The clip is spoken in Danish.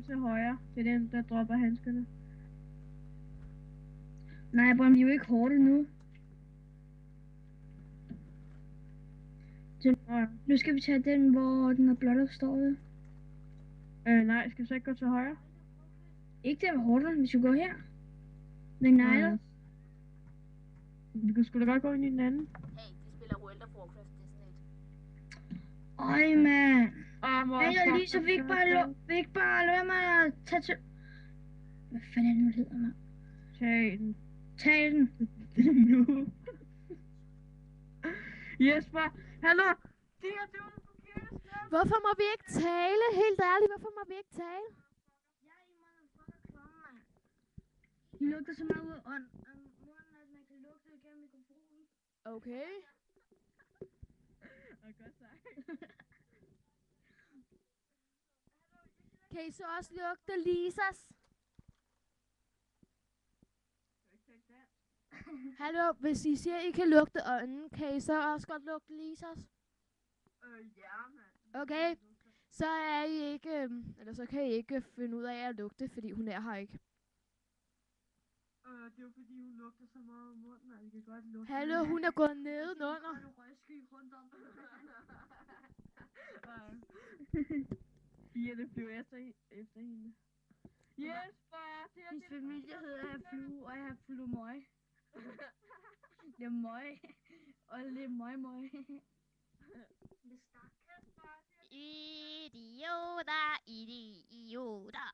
Til højre. Det er den, der dropper handskerne. Nej, Brøm, de er jo ikke hårde nu. Så nu skal vi tage den, hvor den er blot opstået. Nej, skal vi så ikke gå til højre? Ikke der, hvor hårdt vi skal gå her. Den nejler. Vi kan sgu da godt gå ind i den anden. Hey, de spiller World of Warcraft Destiny. Øj, mand. Hey, jeg lige så vi ikke bare lade mig at tage til... Hvad fanden er det nu, det hedder, mand? Tag den. Nu. Jesper, hallo? Det her, det var den forkerte sted. Hvorfor må vi ikke tale? Helt ærligt, hvorfor må vi ikke tale? Ja, I motherfucker klovn, mand. I lugter så meget ud af munden, at man kan lugte det gennem mikrofonen. Okay. Og godt sagt. Kan I så også lugte Lisas? Hallo, hvis I siger, I kan lugte ånden, kan I så også godt lugte Lisas? Ja, mand. Okay, så er I ikke, eller så kan I ikke finde ud af at lugte, fordi hun er her ikke. Det er jo fordi, hun lugter så meget om munden, og I kan godt lugte. Hallo, hun er gået nedenunder. Pigerne flyver efter hende. Jesper! Hendes familie hedder Flue, og jeg har Fluemøg. Det er møg. Og det er møg. Det stak. Idioter, idioter.